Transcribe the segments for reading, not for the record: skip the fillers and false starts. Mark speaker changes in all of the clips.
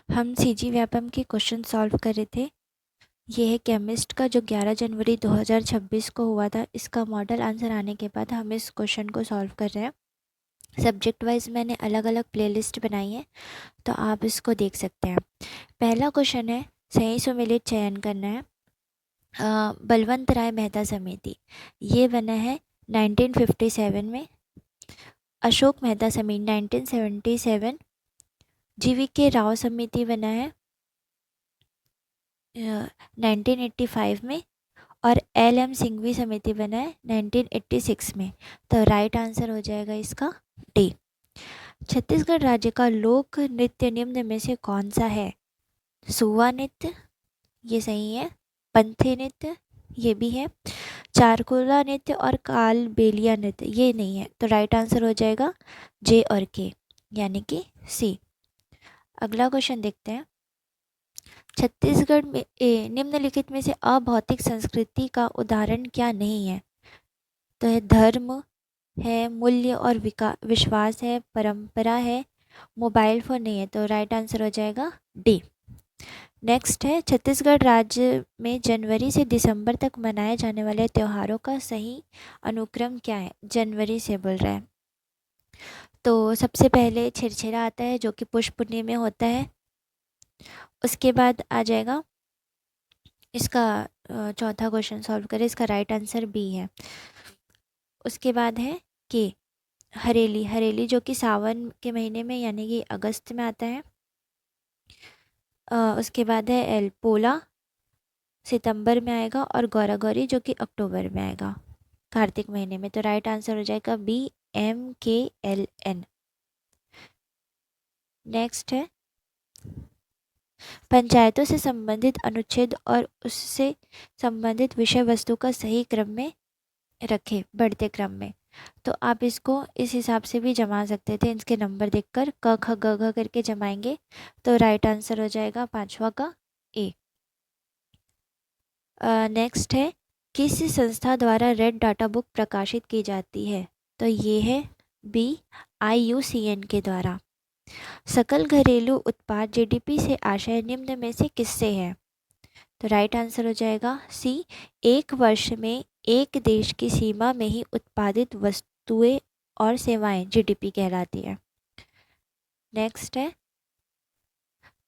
Speaker 1: हम सीजी व्यापम के question solve कर रहे थे। ये है केमिस्ट का जो 11 जनवरी 2026 को हुआ था। इसका मॉडल आंसर आने के बाद हम इस क्वेश्चन को सॉल्व कर रहे हैं। सब्जेक्ट वाइज मैंने अलग अलग प्लेलिस्ट बनाई है, तो आप इसको देख सकते हैं। पहला क्वेश्चन है, सही सुमेलित चयन करना है। बलवंत राय मेहता समिति ये बना है 1957 में। अशोक मेहता समिति 1977। GVK राव समिति बना है 1985 में। और LM सिंघवी समिति बना है 1986 में। तो राइट आंसर हो जाएगा इसका डी। छत्तीसगढ़ राज्य का लोक नृत्य निम्न में से कौन सा है? सुवा नृत्य, ये सही है। पंथी नृत्य, ये भी है। चारकुला नृत्य और कालबेलिया नृत्य, ये नहीं है। तो राइट आंसर हो जाएगा जे और के, यानी कि सी। अगला क्वेश्चन देखते हैं। छत्तीसगढ़ में निम्नलिखित में से अभौतिक संस्कृति का उदाहरण क्या नहीं है? तो है धर्म है, मूल्य और विश्वास है, परंपरा है, मोबाइल फोन नहीं है। तो राइट आंसर हो जाएगा डी। नेक्स्ट है, छत्तीसगढ़ राज्य में जनवरी से दिसंबर तक मनाए जाने वाले त्योहारों का सही अनुक्रम क्या है? जनवरी से बोल रहा है। तो सबसे पहले छिरछिरा आता है जो कि पुष्य पूर्णिमा में होता है। उसके बाद आ जाएगा इसका चौथा क्वेश्चन सॉल्व करें। इसका राइट आंसर बी है। उसके बाद है के हरेली, हरेली जो कि सावन के महीने में यानी कि अगस्त में आता है। उसके बाद है एल पोला, सितंबर में आएगा। और गौरा गौरी जो कि अक्टूबर में आएगा, कार्तिक महीने में। तो राइट आंसर हो जाएगा बी, MKLN। नेक्स्ट है, पंचायतों से संबंधित अनुच्छेद और उससे संबंधित विषय वस्तु का सही क्रम में रखें, बढ़ते क्रम में। तो आप इसको इस हिसाब से भी जमा सकते थे, इसके नंबर देखकर क ख ग घ करके जमाएंगे। तो राइट आंसर हो जाएगा पांचवा का ए। नेक्स्ट है, किस संस्था द्वारा रेड डाटा बुक प्रकाशित की जाती है? तो ये है बी, IUCN के द्वारा। सकल घरेलू उत्पाद GDP से आशय निम्न में से किससे है? तो राइट आंसर हो जाएगा सी, एक वर्ष में एक देश की सीमा में ही उत्पादित वस्तुएं और सेवाएं GDP कहलाती है। नेक्स्ट है,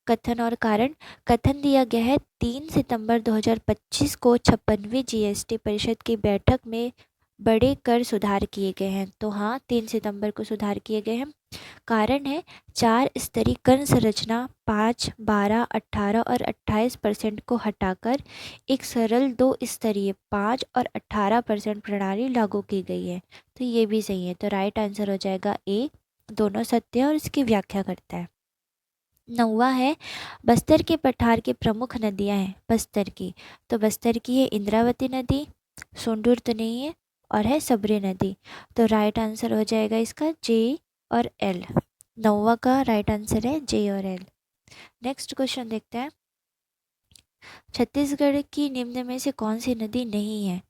Speaker 1: कथन और कारण। कथन दिया गया है 3 सितंबर 2025 को 56वीं GST परिषद की बैठक में बड़े कर सुधार किए गए हैं। तो हाँ, 3 सितंबर को सुधार किए गए हैं। कारण है 4 स्तरीय कर संरचना 5, 12, 18 और 28% को हटाकर एक सरल 2 स्तरीय 5 और 18% प्रणाली लागू की गई है। तो ये भी सही है। तो राइट आंसर हो जाएगा ए, दोनों सत्य है और इसकी व्याख्या करता है। 9वां है, बस्तर के पठार की प्रमुख नदियां हैं बस्तर की। तो बस्तर की है इंद्रावती नदी, सोंडूर तो नहीं है, और है सबरी नदी। तो राइट आंसर हो जाएगा इसका जे और एल। 9वां का राइट आंसर है जे और एल। नेक्स्ट क्वेश्चन देखते हैं। छत्तीसगढ़ की निम्न में से कौन सी नदी नहीं है?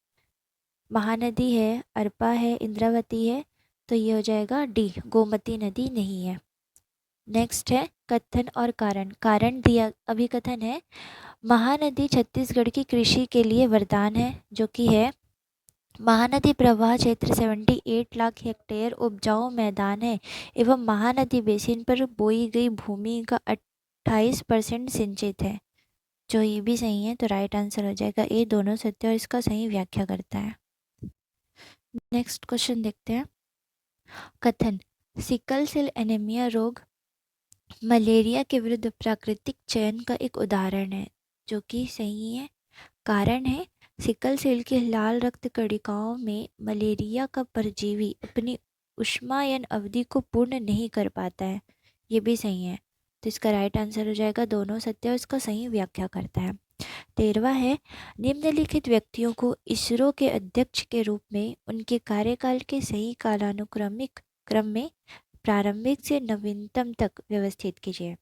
Speaker 1: महानदी है, अरपा है, इंद्रावती है। तो ये हो जाएगा डी, गोमती नदी नहीं है। नेक्स्ट है, कथन और कारण। कारण दिया, अभिकथन है, महानदी छत्तीसगढ़ की कृषि के लिए वरदान है, जो कि है महानदी प्रवाह क्षेत्र 78 लाख हेक्टेयर उपजाऊ मैदान है एवं महानदी बेसिन पर बोई गई भूमि का 28% सिंचित है। जो ये भी सही है। तो राइट आंसर हो जाएगा ए, दोनों सत्य और इसका सही व्याख्या करता है। नेक्स्ट क्वेश्चन देखते हैं। कथन, सिकल सेल एनीमिया रोग मलेरिया के विरुद्ध प्राकृतिक चयन का एक उदाहरण है, जो कि सही है। कारण है, सिकल सेल के लाल रक्त कणिकाओं में मलेरिया का परजीवी अपनी ऊष्मायन अवधि को पूर्ण नहीं कर पाता है। ये भी सही है। तो इसका राइट आंसर हो जाएगा दोनों सत्य और इसका सही व्याख्या करता है। 13वां है, निम्नलिखित व्यक्तियों को इसरो के अध्यक्ष के रूप में उनके कार्यकाल के सही कालानुक्रमिक क्रम में प्रारंभिक से नवीनतम तक व्यवस्थित कीजिए।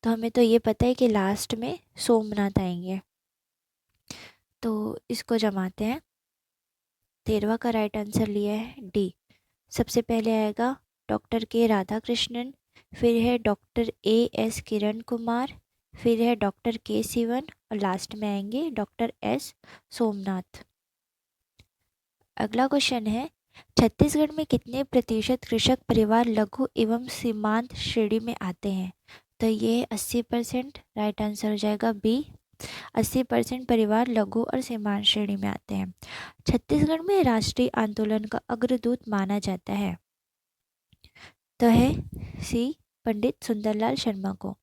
Speaker 1: तो हमें तो ये पता है कि लास्ट में सोमनाथ आएंगे, तो इसको जमाते हैं। 13वां का राइट आंसर लिया है डी। सबसे पहले आएगा डॉक्टर के राधाकृष्णन, फिर है डॉक्टर A.S. किरण कुमार, फिर है डॉक्टर K. सिवन और लास्ट में आएंगे डॉक्टर S. सोमनाथ। अगला क्वेश्चन है, छत्तीसगढ़ में कितने प्रतिशत कृषक परिवार लघु एवं सीमांत श्रेणी में आते हैं? तो ये 80%। राइट आंसर हो जाएगा बी, 80% परिवार लघु और सीमांत श्रेणी में आते हैं। छत्तीसगढ़ में राष्ट्रीय आंदोलन का अग्रदूत माना जाता है तो है सी, पंडित सुंदरलाल शर्मा को।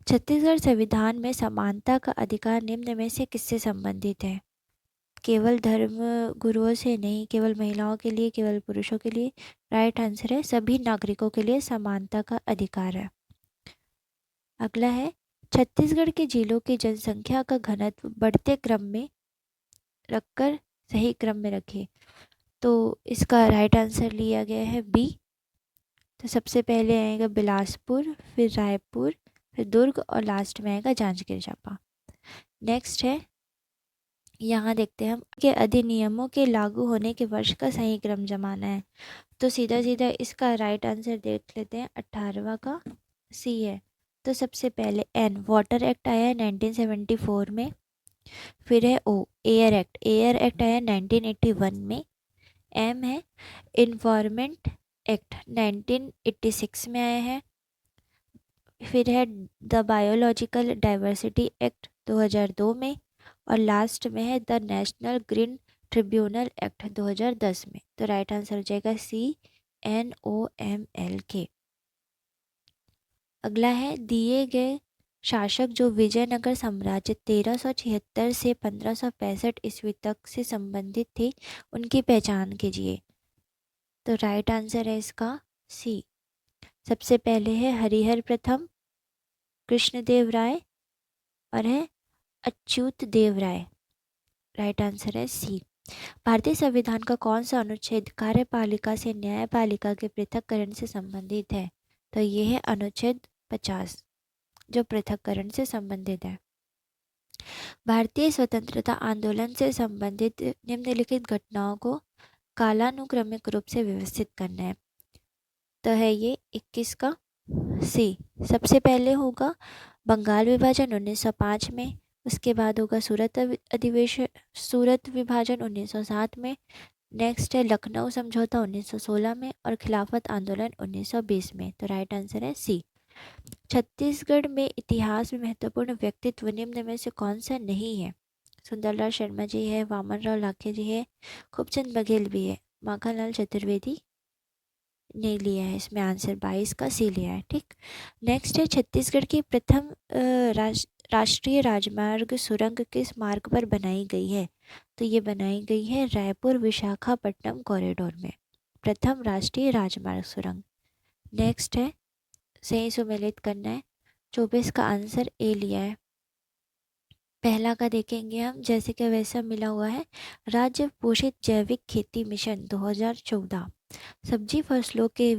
Speaker 1: छत्तीसगढ़ संविधान में समानता का अधिकार निम्न में से किससे संबंधित है? केवल धर्म गुरुओं से नहीं, केवल महिलाओं के लिए, केवल पुरुषों के लिए। राइट आंसर है सभी नागरिकों के लिए समानता का अधिकार है। अगला है, छत्तीसगढ़ के जिलों की जनसंख्या का घनत्व बढ़ते क्रम में रखकर सही क्रम में रखे। तो इसका राइट आंसर लिया गया है बी। तो सबसे पहले आएगा बिलासपुर, फिर रायपुर, फिर दुर्ग और लास्ट में आएगा जांजगीर चांपा। नेक्स्ट है, यहाँ देखते हैं हम कि अधिनियमों के लागू होने के वर्ष का सही क्रम जमाना है। तो सीधा सीधा इसका राइट आंसर देख लेते हैं, 18वां का सी है। तो सबसे पहले एन, वाटर एक्ट आया है 1974 में। फिर है ओ, एयर एक्ट, एयर एक्ट आया 1981 में। एम है इन्वायरमेंट एक्ट 1986 में आया है। फिर है द बायोलॉजिकल डाइवर्सिटी एक्ट 2002 में। और लास्ट में है the national green tribunal act 2010 में। तो राइट आंसर हो जाएगा सी, NOML के। अगला है, दिए गए शासक जो विजयनगर साम्राज्य 1376 से 1565 ईस्वी तक से संबंधित थे उनकी पहचान कीजिए। तो राइट आंसर है इसका सी। सबसे पहले है हरिहर प्रथम, कृष्णदेव राय और है अच्युत देव राय। राइट आंसर है सी। भारतीय संविधान का कौन सा अनुच्छेद कार्यपालिका से न्यायपालिका के पृथक्करण से संबंधित है? तो ये है अनुच्छेद 50 जो पृथक्करण से संबंधित है। भारतीय स्वतंत्रता आंदोलन से संबंधित निम्नलिखित घटनाओं को कालानुक्रमिक रूप से व्यवस्थित करना है। तो है ये 21 का सी। सबसे पहले होगा बंगाल विभाजन 1905 में, उसके बाद होगा सूरत विभाजन 1907 में। नेक्स्ट है लखनऊ समझौता 1916 में और खिलाफत आंदोलन 1920 में। तो राइट आंसर है सी। छत्तीसगढ़ में इतिहास में महत्वपूर्ण व्यक्तित्व निम्न में से कौन सा नहीं है? सुंदरलाल शर्मा जी है, वामन राव लाखे जी है, खूबचंद बघेल भी है, माखनलाल चतुर्वेदी ने लिया है इसमें आंसर 22 का सी लिया है। ठीक, नेक्स्ट है छत्तीसगढ़ की प्रथम राष्ट्रीय राजमार्ग सुरंग किस मार्ग पर बनाई गई है? तो ये बनाई गई है रायपुर विशाखापट्टनम कॉरिडोर में, प्रथम राष्ट्रीय राजमार्ग सुरंग। नेक्स्ट है सही सुमेलित करना है, 24 का आंसर ए लिया है। पहला का देखेंगे हम, जैसे कि वैसा मिला हुआ है, राज्य पोषित जैविक खेती मिशन 2014 सब्जी फसलों के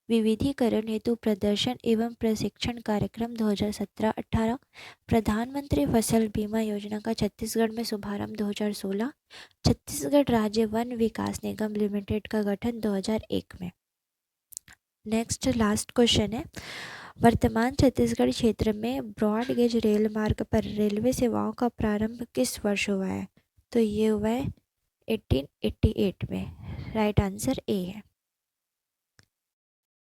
Speaker 1: विविधीकरण हेतु प्रदर्शन एवं प्रशिक्षण कार्यक्रम 2017-18, प्रधानमंत्री फसल बीमा योजना का छत्तीसगढ़ में शुभारंभ 2016, छत्तीसगढ़ राज्य वन विकास निगम लिमिटेड का गठन 2001 में। नेक्स्ट लास्ट क्वेश्चन है, वर्तमान छत्तीसगढ़ क्षेत्र में ब्रॉड गेज रेल मार्ग पर रेलवे सेवाओं का प्रारंभ किस वर्ष हुआ है? तो ये हुआ है 1888 में। राइट आंसर ए है।